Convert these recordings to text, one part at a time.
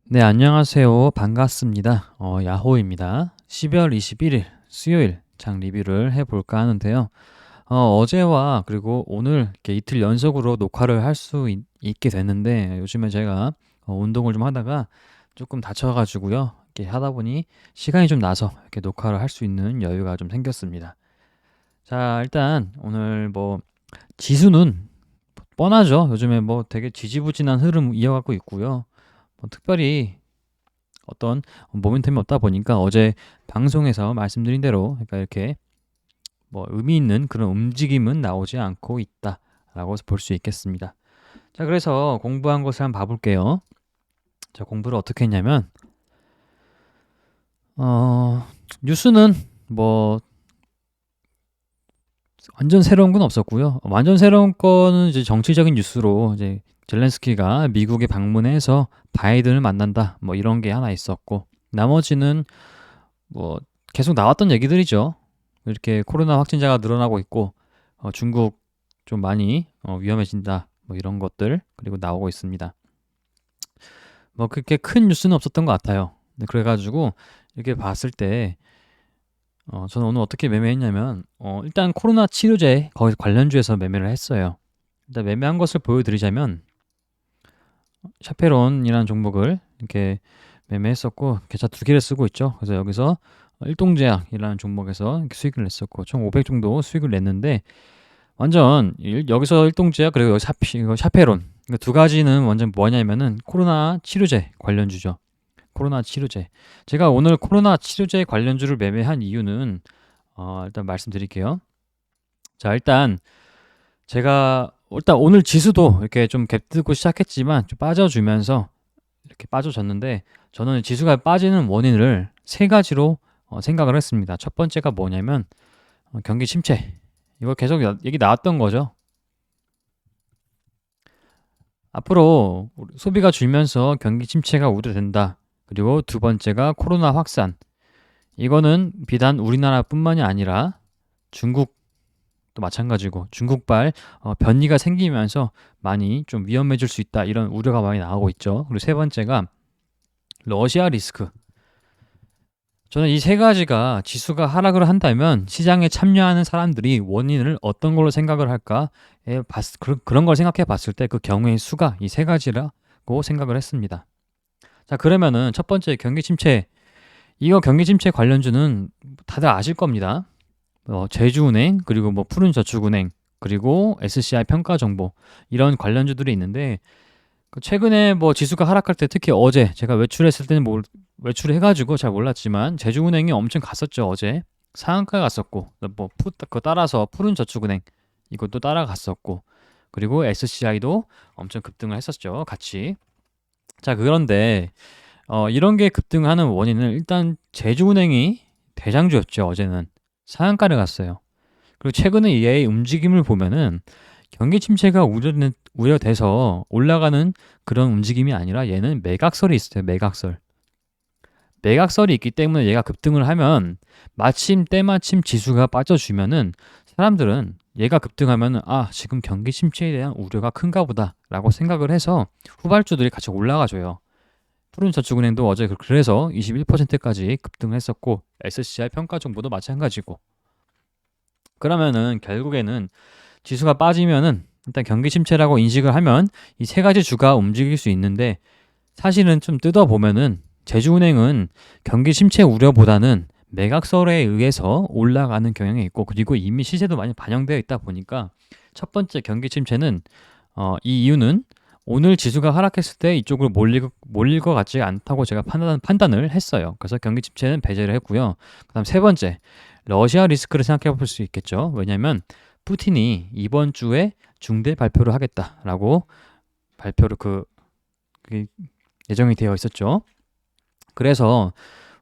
네, 안녕하세요. 반갑습니다. 야호입니다. 12월 21일 수요일 장 리뷰를 해볼까 하는데요. 어제와 그리고 오늘 이렇게 이틀 연속으로 녹화를 할 수 있게 됐는데 요즘에 제가 운동을 좀 하다가 조금 다쳐가지고요. 이렇게 하다 보니 시간이 좀 나서 이렇게 녹화를 할 수 있는 여유가 좀 생겼습니다. 자, 일단 오늘 뭐 지수는 뻔하죠. 요즘에 뭐 되게 지지부진한 흐름 이어가고 있고요. 뭐 특별히 어떤 모멘텀이 없다 보니까 어제 방송에서 말씀드린 대로 그러니까 이렇게 뭐 의미 있는 그런 움직임은 나오지 않고 있다라고 볼 수 있겠습니다. 자, 그래서 공부한 것을 한번 봐볼게요. 자, 공부를 어떻게 했냐면 어, 뉴스는 뭐 완전 새로운 건 없었고요. 완전 새로운 거는 이제 정치적인 뉴스로 이제 젤렌스키가 미국에 방문해서 바이든을 만난다 뭐 이런 게 하나 있었고 나머지는 뭐 계속 나왔던 얘기들이죠. 이렇게 코로나 확진자가 늘어나고 있고 중국 좀 많이 위험해진다 뭐 이런 것들 그리고 나오고 있습니다. 뭐 그렇게 큰 뉴스는 없었던 것 같아요. 네, 그래가지고 이렇게 봤을 때 저는 오늘 어떻게 매매했냐면 일단 코로나 치료제 거기 관련주에서 매매를 했어요. 일단 매매한 것을 보여드리자면 샤페론이라는 종목을 이렇게 매매했었고 계좌 두 개를 쓰고 있죠. 그래서 여기서 일동제약이라는 종목에서 이렇게 수익을 냈었고 총 500 정도 수익을 냈는데 완전 여기서 일동제약 그리고 여기 이거 샤페론 이거 두 가지는 완전 뭐냐면은 코로나 치료제 관련주죠. 코로나 치료제. 제가 오늘 코로나 치료제 관련주를 매매한 이유는 일단 말씀드릴게요. 자, 제가 일단 오늘 지수도 이렇게 좀 갭 뜨고 시작했지만 좀 빠져주면서 이렇게 빠져졌는데 저는 지수가 빠지는 원인을 세 가지로 생각을 했습니다. 첫 번째가 뭐냐면 경기 침체. 이거 계속 얘기 나왔던 거죠. 앞으로 소비가 줄면서 경기 침체가 우려된다. 그리고 두 번째가 코로나 확산. 이거는 비단 우리나라뿐만이 아니라 중국도 마찬가지고 중국발 변이가 생기면서 많이 좀 위험해질 수 있다. 이런 우려가 많이 나오고 있죠. 그리고 세 번째가 러시아 리스크. 저는 이 세 가지가 지수가 하락을 한다면 시장에 참여하는 사람들이 원인을 어떤 걸로 생각을 할까? 그런 걸 생각해 봤을 때 그 경우의 수가 이 세 가지라고 생각을 했습니다. 자, 그러면은 첫 번째 경기 침체. 이거 경기 침체 관련주는 다들 아실 겁니다. 제주은행, 그리고 뭐 푸른저축은행, 그리고 SCI 평가정보 이런 관련주들이 있는데 최근에 뭐 지수가 하락할 때 특히 어제 제가 외출했을 때는 외출해가지고 잘 몰랐지만 제주은행이 엄청 갔었죠. 어제 상한가 갔었고 그거 따라서 푸른저축은행 이것도 따라갔었고 그리고 SCI도 엄청 급등을 했었죠. 같이. 자, 그런데 이런 게 급등하는 원인은 일단 제주은행이 대장주였죠. 어제는 상한가를 갔어요. 그리고 최근에 얘의 움직임을 보면은 경기 침체가 우려돼서 올라가는 그런 움직임이 아니라 얘는 매각설이 있어요. 매각설이 있기 때문에 얘가 급등을 하면 때마침 지수가 빠져주면은 사람들은 얘가 급등하면은 지금 경기 침체에 대한 우려가 큰가 보다라고 생각을 해서 후발주들이 같이 올라가줘요. 푸른저축은행도 어제 그래서 21%까지 급등을 했었고 SCI 평가 정보도 마찬가지고 그러면은 결국에는 지수가 빠지면은 일단 경기 침체라고 인식을 하면 이 세 가지 주가 움직일 수 있는데 사실은 좀 뜯어보면은 제주은행은 경기 침체 우려보다는 매각설에 의해서 올라가는 경향이 있고 그리고 이미 시세도 많이 반영되어 있다 보니까 첫 번째 경기 침체는 이 이유는 오늘 지수가 하락했을 때 이쪽으로 몰릴 것 같지 않다고 제가 판단을 했어요. 그래서 경기 침체는 배제를 했고요. 그다음 세 번째 러시아 리스크를 생각해 볼 수 있겠죠. 왜냐하면 푸틴이 이번 주에 중대 발표를 하겠다라고 발표를 그 예정이 되어 있었죠. 그래서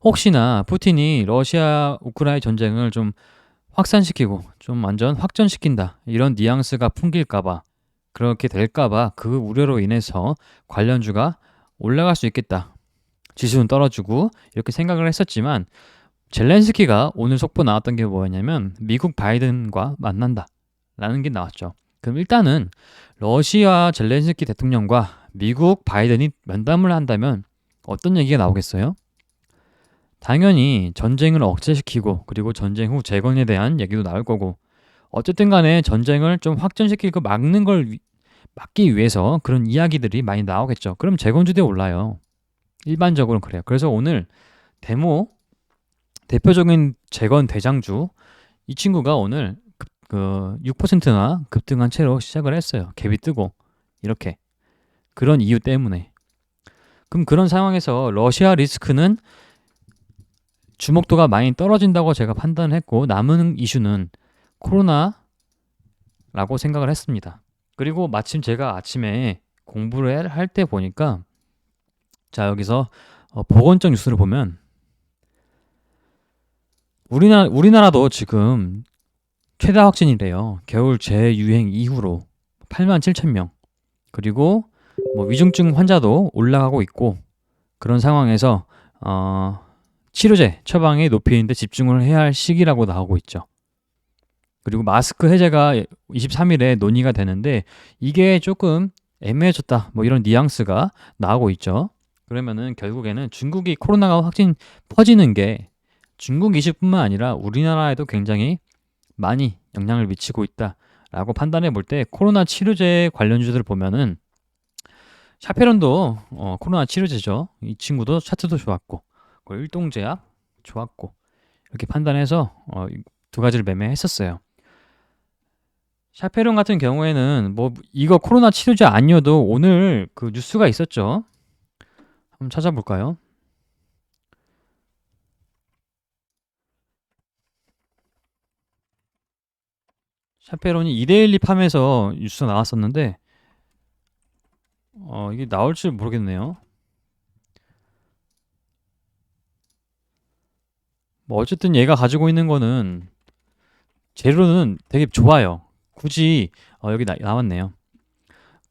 혹시나 푸틴이 러시아 우크라이나 전쟁을 좀 확산시키고 좀 완전 확전시킨다 이런 뉘앙스가 풍길까봐 그렇게 될까봐 그 우려로 인해서 관련주가 올라갈 수 있겠다. 지수는 떨어지고 이렇게 생각을 했었지만 젤렌스키가 오늘 속보 나왔던 게 뭐였냐면 미국 바이든과 만난다 라는 게 나왔죠. 그럼 일단은 러시아 젤렌스키 대통령과 미국 바이든이 면담을 한다면 어떤 얘기가 나오겠어요? 당연히 전쟁을 억제시키고 그리고 전쟁 후 재건에 대한 얘기도 나올 거고 어쨌든 간에 전쟁을 좀 확전시키고 막기 위해서 그런 이야기들이 많이 나오겠죠. 그럼 재건주대에 올라요. 일반적으로는 그래요. 그래서 오늘 데모 대표적인 재건 대장주 이 친구가 오늘 6%나 급등한 채로 시작을 했어요. 갭이 뜨고 이렇게 그런 이유 때문에. 그럼 그런 상황에서 러시아 리스크는 주목도가 많이 떨어진다고 제가 판단을 했고 남은 이슈는 코로나라고 생각을 했습니다. 그리고 마침 제가 아침에 공부를 할 때 보니까 자 여기서 보건적 뉴스를 보면 우리나라도 지금 최다 확진이래요. 겨울 재유행 이후로 87,000명. 그리고 뭐 위중증 환자도 올라가고 있고 그런 상황에서 치료제 처방이 높이는데 집중을 해야 할 시기라고 나오고 있죠. 그리고 마스크 해제가 23일에 논의가 되는데 이게 조금 애매해졌다. 뭐 이런 뉘앙스가 나오고 있죠. 그러면은 결국에는 중국이 코로나가 확진 퍼지는 게 중국 이슈뿐만 아니라 우리나라에도 굉장히 많이 영향을 미치고 있다라고 판단해 볼 때 코로나 치료제 관련주들 보면은 샤페론도 코로나 치료제죠. 이 친구도 차트도 좋았고 일동제약 좋았고 이렇게 판단해서 두 가지를 매매했었어요. 샤페론 같은 경우에는 뭐 이거 코로나 치료제 아니어도 오늘 그 뉴스가 있었죠. 한번 찾아볼까요? 샤페론이 이데일리 팜에서 뉴스 나왔었는데 이게 나올지 모르겠네요. 뭐 어쨌든 얘가 가지고 있는 거는 재료는 되게 좋아요. 굳이 여기 나왔네요.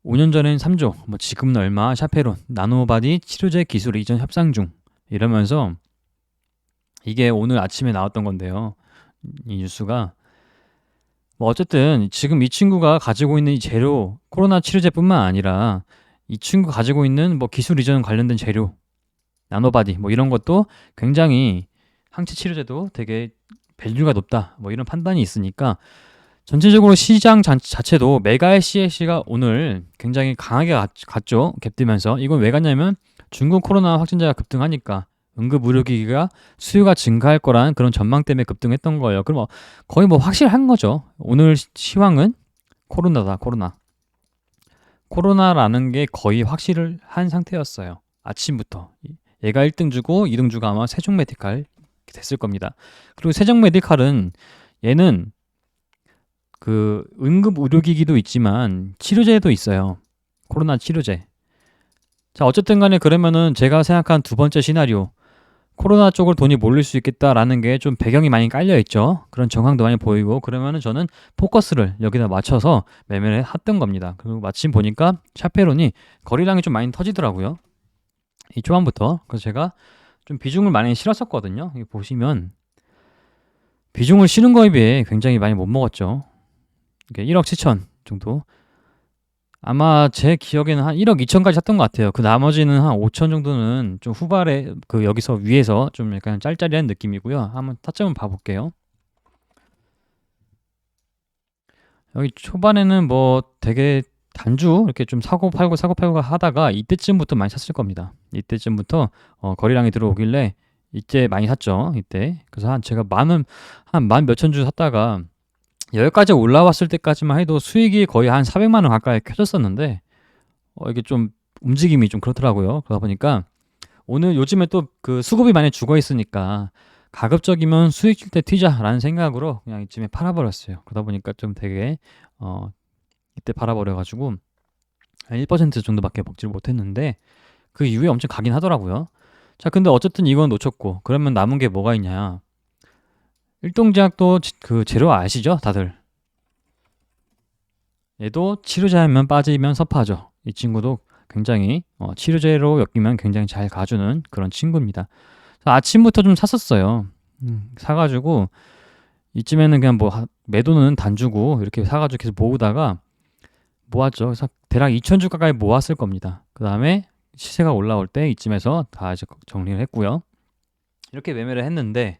5년 전엔 3조, 뭐 지금은 얼마, 샤페론, 나노바디 치료제 기술 이전 협상 중 이러면서 이게 오늘 아침에 나왔던 건데요. 이 뉴스가 뭐 어쨌든 지금 이 친구가 가지고 있는 이 재료 코로나 치료제뿐만 아니라 이 친구가 가지고 있는 뭐 기술 이전 관련된 재료 나노바디 뭐 이런 것도 굉장히 항체 치료제도 되게 밸류가 높다 뭐 이런 판단이 있으니까 전체적으로 시장 자체도 메가의 CAC가 오늘 굉장히 강하게 갔죠. 갭뜨면서 이건 왜 갔냐면 중국 코로나 확진자가 급등하니까 응급의료기기가 수요가 증가할 거라는 그런 전망 때문에 급등했던 거예요. 그럼 거의 뭐 확실한 거죠. 오늘 시황은 코로나다. 코로나라는 게 거의 확실한 상태였어요. 아침부터. 얘가 1등 주고 2등 주가 아마 세종 메디칼 됐을 겁니다. 그리고 세종 메디칼은 얘는 그 응급 의료기기도 있지만 치료제도 있어요. 코로나 치료제. 자, 어쨌든 간에 그러면은 제가 생각한 두 번째 시나리오. 코로나 쪽으로 돈이 몰릴 수 있겠다라는 게 좀 배경이 많이 깔려 있죠. 그런 정황도 많이 보이고 그러면은 저는 포커스를 여기다 맞춰서 매매를 했던 겁니다. 그리고 마침 보니까 샤페론이 거래량이 좀 많이 터지더라고요. 이 초반부터. 그래서 제가 좀 비중을 많이 실었었거든요. 여기 보시면 비중을 실은 거에 비해 굉장히 많이 못 먹었죠. 1억 7천 정도. 아마 제 기억에는 한 1억 2천까지 샀던 것 같아요. 그 나머지는 한 5천 정도는 좀 후발에 그 여기서 위에서 좀 약간 짤짤이한 느낌이고요. 한번 타점을 봐볼게요. 여기 초반에는 뭐 되게 단주 이렇게 좀 사고 팔고 하다가 이때쯤부터 많이 샀을 겁니다. 이때쯤부터 거래량이 들어오길래 이때 많이 샀죠. 이때. 그래서 제가 만 몇천 주 샀다가 여기까지 올라왔을 때까지만 해도 수익이 거의 한 400만 원 가까이 켜졌었는데 이게 좀 움직임이 좀 그렇더라고요. 그러다 보니까 오늘 요즘에 또 그 수급이 많이 죽어 있으니까 가급적이면 수익 줄 때 튀자라는 생각으로 그냥 이쯤에 팔아버렸어요. 그러다 보니까 좀 되게 이때 팔아버려가지고 한 1% 정도밖에 먹지를 못했는데 그 이후에 엄청 가긴 하더라고요. 자, 근데 어쨌든 이건 놓쳤고 그러면 남은 게 뭐가 있냐? 일동제약도 그 재료 아시죠? 다들. 얘도 치료제하면 빠지면 섭하죠. 이 친구도 굉장히 치료제로 엮이면 굉장히 잘 가주는 그런 친구입니다. 아침부터 좀 샀었어요. 사가지고 이쯤에는 그냥 뭐 매도는 단주고 이렇게 사가지고 계속 모으다가 모았죠. 그래서 대략 2,000주 가까이 모았을 겁니다. 그 다음에 시세가 올라올 때 이쯤에서 다 이제 정리를 했고요. 이렇게 매매를 했는데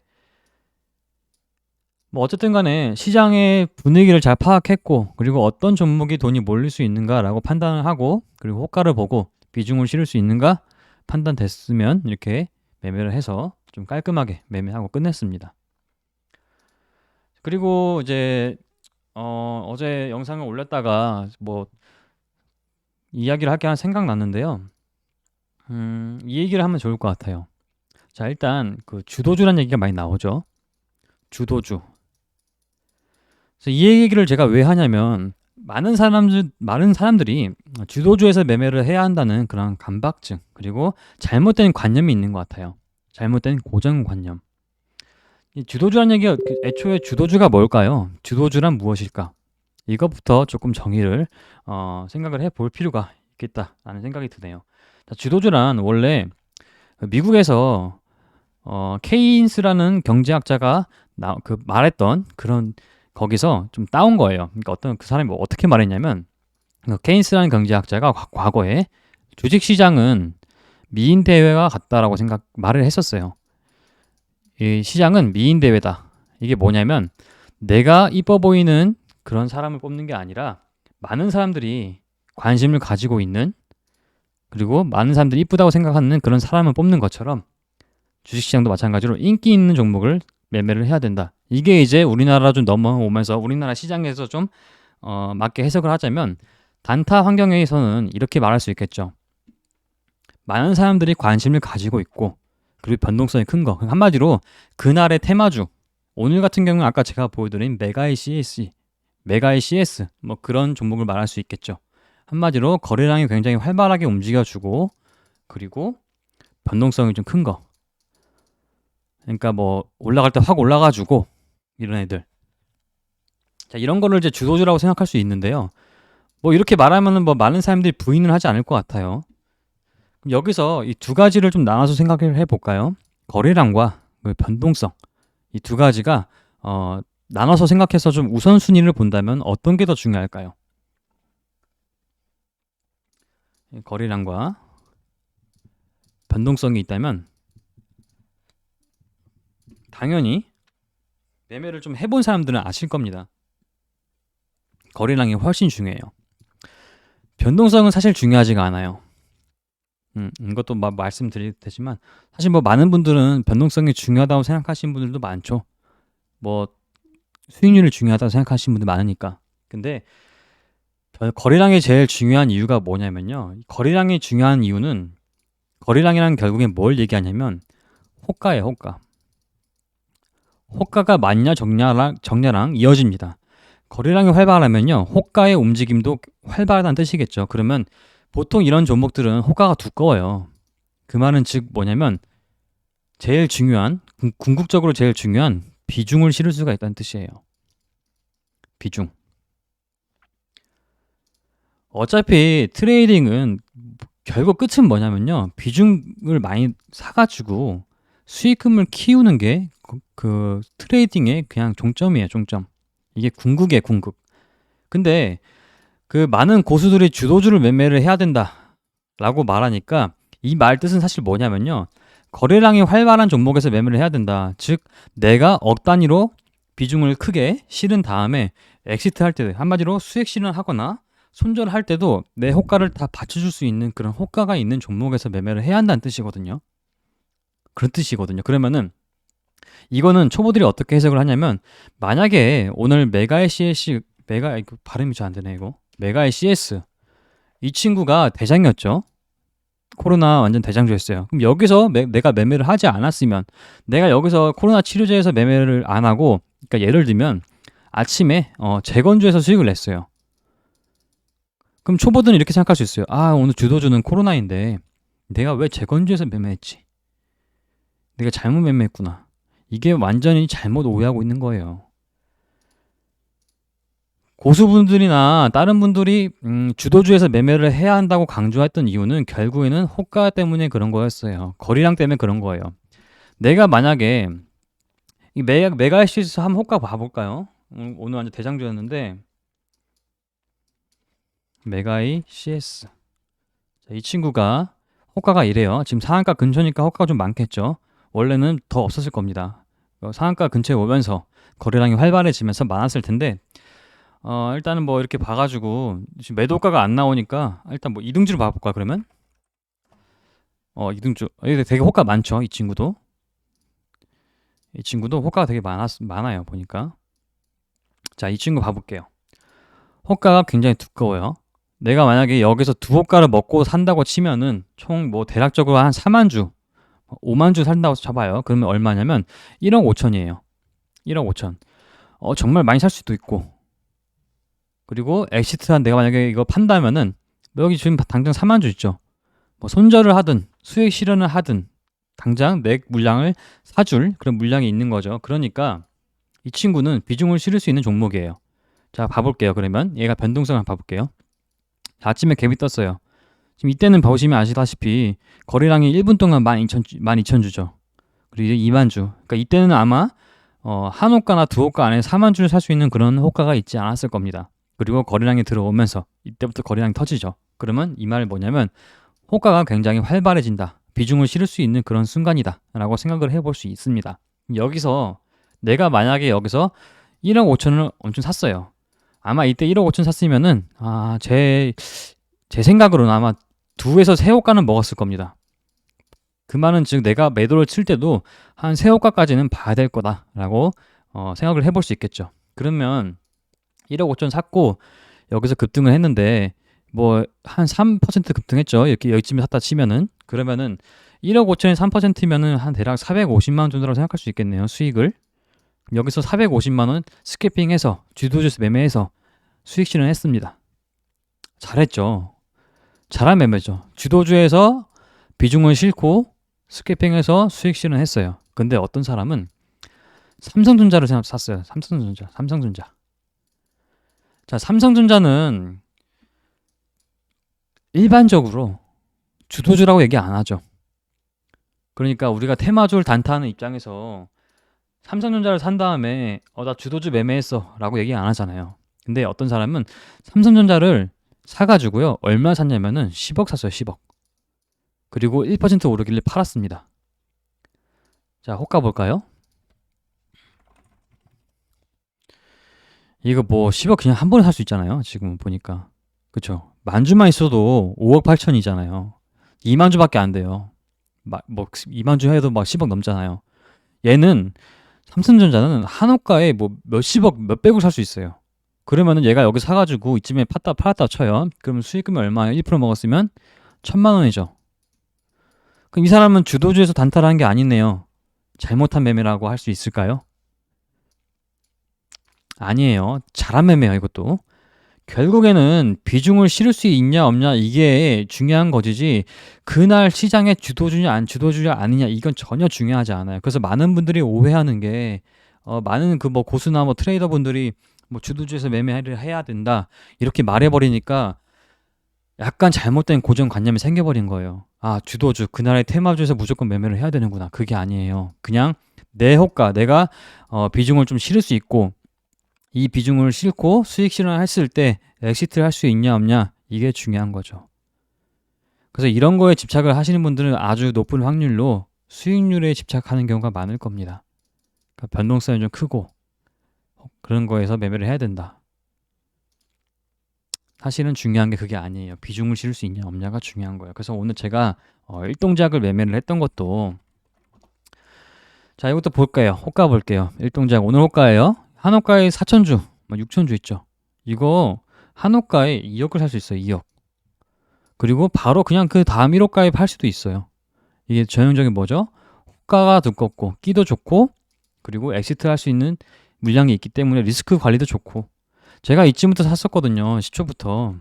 뭐 어쨌든 간에 시장의 분위기를 잘 파악했고 그리고 어떤 종목이 돈이 몰릴 수 있는가라고 판단을 하고 그리고 호가를 보고 비중을 실을 수 있는가 판단됐으면 이렇게 매매를 해서 좀 깔끔하게 매매하고 끝냈습니다. 그리고 이제 어제 영상을 올렸다가 뭐 이야기를 할 게 하나 생각났는데요. 이 얘기를 하면 좋을 것 같아요. 자, 일단 그 주도주란 얘기가 많이 나오죠. 주도주. 그래서 이 얘기를 제가 왜 하냐면 많은 사람들이 주도주에서 매매를 해야 한다는 그런 강박증 그리고 잘못된 관념이 있는 것 같아요. 잘못된 고정관념. 이 주도주란 얘기가 애초에 주도주가 뭘까요? 주도주란 무엇일까? 이것부터 조금 정의를 생각을 해볼 필요가 있겠다라는 생각이 드네요. 자, 주도주란 원래 미국에서 케인스라는 경제학자가 말했던 그런 거기서 좀 따온 거예요. 그러니까 어떤 그 사람이 뭐 어떻게 말했냐면 케인스라는 경제학자가 과거에 주식 시장은 미인 대회와 같다라고 말을 했었어요. 이 시장은 미인 대회다. 이게 뭐냐면 내가 이뻐 보이는 그런 사람을 뽑는 게 아니라 많은 사람들이 관심을 가지고 있는 그리고 많은 사람들이 이쁘다고 생각하는 그런 사람을 뽑는 것처럼 주식시장도 마찬가지로 인기 있는 종목을 매매를 해야 된다. 이게 이제 우리나라 좀 넘어오면서 우리나라 시장에서 좀 맞게 해석을 하자면 단타 환경에서는 이렇게 말할 수 있겠죠. 많은 사람들이 관심을 가지고 있고 그리고 변동성이 큰 거. 한마디로 그날의 테마주. 오늘 같은 경우는 아까 제가 보여드린 메가의 CS 뭐 그런 종목을 말할 수 있겠죠. 한마디로 거래량이 굉장히 활발하게 움직여주고 그리고 변동성이 좀 큰 거. 그러니까 뭐 올라갈 때 확 올라가지고 이런 애들. 자, 이런 거를 이제 주도주라고 생각할 수 있는데요. 뭐 이렇게 말하면은 뭐 많은 사람들이 부인을 하지 않을 것 같아요. 그럼 여기서 이 두 가지를 좀 나눠서 생각을 해볼까요? 거래량과 그 변동성. 이 두 가지가 나눠서 생각해서 좀 우선순위를 본다면 어떤 게 더 중요할까요? 거래량과 변동성이 있다면 당연히 매매를 좀 해본 사람들은 아실 겁니다. 거래량이 훨씬 중요해요. 변동성은 사실 중요하지가 않아요. 이것도 말씀드릴 테지만 사실 뭐 많은 분들은 변동성이 중요하다고 생각하시는 분들도 많죠. 뭐 수익률이 중요하다고 생각하시는 분들 많으니까. 근데 거래량이 제일 중요한 이유가 뭐냐면요. 거래량이 중요한 이유는 거래량이란 결국엔 뭘 얘기하냐면 호가예요, 호가. 호가가 많냐 적냐랑 이어집니다. 거래량이 활발하면요. 호가의 움직임도 활발하다는 뜻이겠죠. 그러면 보통 이런 종목들은 호가가 두꺼워요. 그 말은 즉 뭐냐면 제일 중요한 궁극적으로 제일 중요한 비중을 실을 수가 있다는 뜻이에요. 비중. 어차피 트레이딩은 결국 끝은 뭐냐면요. 비중을 많이 사가지고 수익금을 키우는 게 그 트레이딩의 그냥 종점이에요. 종점. 이게 궁극이에요. 궁극. 근데 그 많은 고수들이 주도주를 매매를 해야 된다라고 말하니까 이 말 뜻은 사실 뭐냐면요. 거래량이 활발한 종목에서 매매를 해야 된다. 즉 내가 억 단위로 비중을 크게 실은 다음에 엑시트 할 때 한마디로 수익 실현하거나 손절할 때도 내 호가를 다 받쳐줄 수 있는 그런 호가가 있는 종목에서 매매를 해야 한다는 뜻이거든요. 그런 뜻이거든요. 그러면은 이거는 초보들이 어떻게 해석을 하냐면 만약에 오늘 메가의 CS 발음이 잘 안 되네 이거. 메가의 CS 이 친구가 대장이었죠. 코로나 완전 대장주였어요. 그럼 여기서 내가 매매를 하지 않았으면 내가 여기서 코로나 치료제에서 매매를 안 하고 그러니까 예를 들면 아침에 재건주에서 수익을 냈어요. 그럼 초보들은 이렇게 생각할 수 있어요. 아, 오늘 주도주는 코로나인데 내가 왜 재건주에서 매매했지? 내가 잘못 매매했구나. 이게 완전히 잘못 오해하고 있는 거예요. 고수분들이나 다른 분들이 주도주에서 매매를 해야 한다고 강조했던 이유는 결국에는 호가 때문에 그런 거였어요. 거리량 때문에 그런 거예요. 내가 만약에 이 메가시스 한번 호가 봐볼까요? 오늘 완전 대장주였는데 메가이 CS 이 친구가 호가가 이래요. 지금 상한가 근처니까 호가가 좀 많겠죠. 원래는 더 없었을 겁니다. 상한가 근처에 오면서 거래량이 활발해지면서 많았을 텐데 일단은 뭐 이렇게 봐가지고 지금 매도 호가가 안 나오니까 일단 뭐 이등주로 봐볼까 그러면? 이등주. 이게 되게 호가 많죠. 이 친구도 호가가 되게 많아요. 보니까. 자, 이 친구 봐볼게요. 호가가 굉장히 두꺼워요. 내가 만약에 여기서 두 호가를 먹고 산다고 치면은 총 뭐 대략적으로 한 4만 주, 5만 주 산다고 쳐봐요. 그러면 얼마냐면 1억 5천이에요. 1억 5천. 정말 많이 살 수도 있고. 그리고 엑시트한 내가 만약에 이거 판다면은 여기 지금 당장 4만 주 있죠. 뭐 손절을 하든 수익 실현을 하든 당장 내 물량을 사줄 그런 물량이 있는 거죠. 그러니까 이 친구는 비중을 실을 수 있는 종목이에요. 자, 봐볼게요. 그러면 얘가 변동성을 봐볼게요. 아침에 갭이 떴어요. 지금 이때는 보시면 아시다시피 거래량이 1분 동안 12,000주죠. 그리고 이제 2만 주. 그러니까 이때는 아마 한 호가나 두 호가 안에 4만 주를 살 수 있는 그런 호가가 있지 않았을 겁니다. 그리고 거래량이 들어오면서 이때부터 거래량이 터지죠. 그러면 이 말은 뭐냐면 호가가 굉장히 활발해진다. 비중을 실을 수 있는 그런 순간이다. 라고 생각을 해볼 수 있습니다. 여기서 내가 만약에 여기서 1억 5천을 엄청 샀어요. 아마 이때 1억 5천 샀으면은 제 생각으로는 아마 2에서 3호가는 먹었을 겁니다. 그 말은 즉 내가 매도를 칠 때도 한 3호가까지는 봐야 될 거다라고 생각을 해볼 수 있겠죠. 그러면 1억 5천 샀고 여기서 급등을 했는데 뭐 한 3% 급등했죠. 이렇게 여기쯤에 샀다 치면은 그러면은 1억 5천에 3%면은 한 대략 450만 원 정도라고 생각할 수 있겠네요. 수익을. 여기서 450만 원 스캐핑해서 주도주에서 매매해서 수익 실현했습니다. 잘했죠. 잘한 매매죠. 주도주에서 비중을 싣고 스캐핑해서 수익 실현했어요. 근데 어떤 사람은 삼성전자를 샀어요. 삼성전자. 자, 삼성전자는 일반적으로 주도주라고 얘기 안 하죠. 그러니까 우리가 테마주를 단타하는 입장에서 삼성전자를 산 다음에 나 주도주 매매했어 라고 얘기 안 하잖아요. 근데 어떤 사람은 삼성전자를 사가지고요. 얼마 샀냐면은 10억 샀어요. 10억. 그리고 1% 오르길래 팔았습니다. 자, 호가 볼까요? 이거 뭐 10억 그냥 한 번에 살 수 있잖아요. 지금 보니까. 그쵸? 만 주만 있어도 5억 8천이잖아요. 2만 주밖에 안 돼요. 뭐 2만 주 해도 막 10억 넘잖아요. 얘는 삼성전자는 한 호가에 뭐 몇십억, 몇백억 살 수 있어요. 그러면은 얘가 여기 사가지고 이쯤에 팔았다 쳐요. 그러면 수익금이 얼마예요? 1% 먹었으면 1,000만 원이죠. 그럼 이 사람은 주도주에서 단타를 한 게 아니네요. 잘못한 매매라고 할 수 있을까요? 아니에요. 잘한 매매예요, 이것도. 결국에는 비중을 실을 수 있냐 없냐 이게 중요한 거지 그날 시장의 주도주냐 아니냐 이건 전혀 중요하지 않아요. 그래서 많은 분들이 오해하는 게 많은 그 뭐 고수나 뭐 트레이더 분들이 뭐 주도주에서 매매를 해야 된다 이렇게 말해버리니까 약간 잘못된 고정관념이 생겨버린 거예요. 아, 주도주 그날의 테마주에서 무조건 매매를 해야 되는구나. 그게 아니에요. 그냥 내 호가 내가 비중을 좀 실을 수 있고 이 비중을 싣고 수익 실현했을 때 엑시트를 할 수 있냐 없냐 이게 중요한 거죠. 그래서 이런 거에 집착을 하시는 분들은 아주 높은 확률로 수익률에 집착하는 경우가 많을 겁니다. 그러니까 변동성이 좀 크고 그런 거에서 매매를 해야 된다. 사실은 중요한 게 그게 아니에요. 비중을 실을 수 있냐 없냐가 중요한 거예요. 그래서 오늘 제가 일동작을 매매를 했던 것도 자, 이것도 볼게요. 호가 볼게요. 일동작 오늘 호가예요. 한 호가에 4,000주, 6,000주 있죠. 이거 한 호가에 2억을 살 수 있어요. 2억. 그리고 바로 그냥 그 다음 1호가에 팔 수도 있어요. 이게 전형적인 뭐죠? 호가가 두껍고 끼도 좋고 그리고 엑시트 할 수 있는 물량이 있기 때문에 리스크 관리도 좋고 제가 이쯤부터 샀었거든요. 시초부터.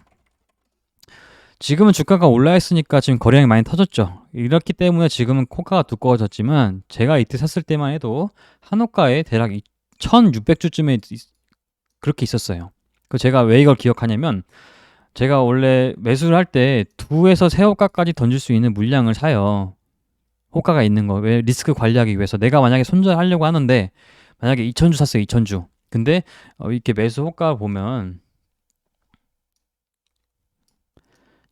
지금은 주가가 올라 있으니까 지금 거래량이 많이 터졌죠. 이렇기 때문에 지금은 호가가 두꺼워졌지만 제가 이때 샀을 때만 해도 한 호가에 대략 1600주쯤에 그렇게 있었어요. 그 제가 왜 이걸 기억하냐면 제가 원래 매수를 할 때 2에서 3호가까지 던질 수 있는 물량을 사요. 호가가 있는 거. 왜 리스크 관리하기 위해서. 내가 만약에 손절하려고 하는데 만약에 2,000주 샀어요. 2,000주. 근데 이렇게 매수 호가 보면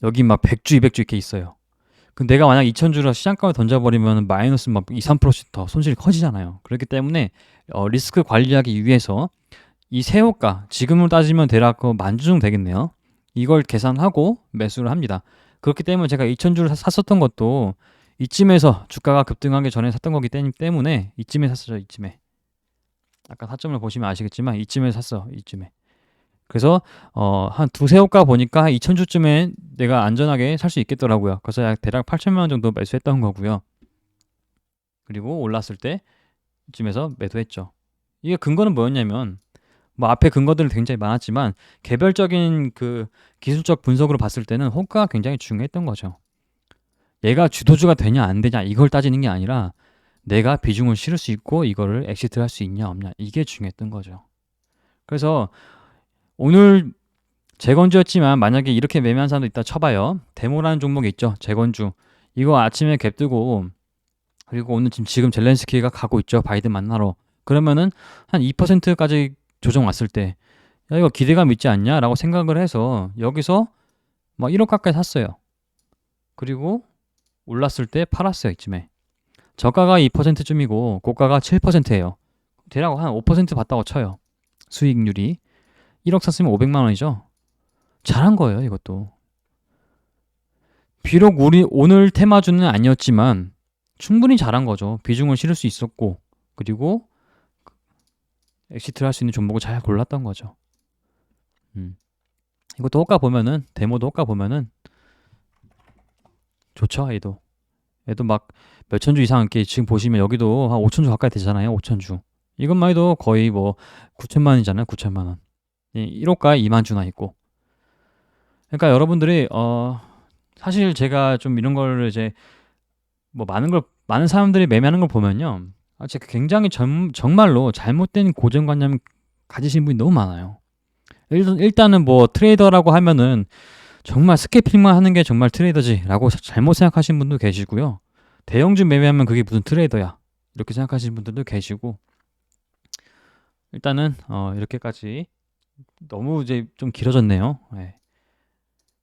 여기 막 100주, 200주 이렇게 있어요. 그 내가 만약 2,000주를 시장가에 던져버리면 마이너스 막 2, 3%씩 더 손실이 커지잖아요. 그렇기 때문에 리스크 관리하기 위해서 이 세호가 지금으로 따지면 대략 그 10,000주 정도 되겠네요. 이걸 계산하고 매수를 합니다. 그렇기 때문에 제가 2,000주를 샀었던 것도 이쯤에서 주가가 급등하기 전에 샀던 거기 때문에 이쯤에 샀어요. 이쯤에. 아까 타점을 보시면 아시겠지만 이쯤에 샀어. 이쯤에. 그래서 한 두세 호가 보니까 한 2,000주쯤에 내가 안전하게 살 수 있겠더라고요. 그래서 약 대략 8천만 원 정도 매수했던 거고요. 그리고 올랐을 때 이쯤에서 매도했죠. 이게 근거는 뭐였냐면 뭐 앞에 근거들은 굉장히 많았지만 개별적인 그 기술적 분석으로 봤을 때는 호가가 굉장히 중요했던 거죠. 얘가 주도주가 되냐 안 되냐 이걸 따지는 게 아니라 내가 비중을 실을 수 있고 이거를 엑시트를 할 수 있냐 없냐 이게 중요했던 거죠. 그래서 오늘 재건주였지만 만약에 이렇게 매매한 사람도 있다 쳐봐요. 데모라는 종목이 있죠. 재건주. 이거 아침에 갭 뜨고 그리고 오늘 지금 젤렌스키가 가고 있죠. 바이든 만나러. 그러면은 한 2%까지 조정 왔을 때 야, 이거 기대감 있지 않냐? 라고 생각을 해서 여기서 막 1억 가까이 샀어요. 그리고 올랐을 때 팔았어요. 이쯤에. 저가가 2%쯤이고 고가가 7%예요. 대략 한 5% 받다고 쳐요. 수익률이. 1억 샀으면 500만 원이죠. 잘한 거예요, 이것도. 비록 우리 오늘 테마주는 아니었지만 충분히 잘한 거죠. 비중을 실을 수 있었고 그리고 엑시트를 할 수 있는 종목을 잘 골랐던 거죠. 이것도 호가 보면은 데모도 호가 보면은 좋죠, 얘도 막 몇천 주 이상 이렇게 지금 보시면 여기도 한 5천 주 가까이 되잖아요. 5천 주. 이것만 해도 거의 뭐 9천만 원이잖아요. 9천만 원. 1호가에 2만 주나 있고. 그러니까 여러분들이 사실 제가 좀 이런 걸 이제 뭐 많은 사람들이 매매하는 걸 보면요. 제가 굉장히 정말로 잘못된 고정관념 가지신 분이 너무 많아요. 일단은 뭐 트레이더라고 하면은 정말 스캐핑만 하는 게 정말 트레이더지라고 잘못 생각하시는 분도 계시고요. 대형주 매매하면 그게 무슨 트레이더야 이렇게 생각하시는 분들도 계시고 일단은 이렇게까지 너무 이제 좀 길어졌네요. 네.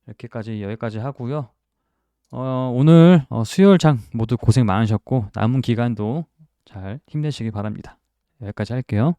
이렇게까지 여기까지 하고요. 오늘 수요일 장 모두 고생 많으셨고 남은 기간도 잘 힘내시기 바랍니다. 여기까지 할게요.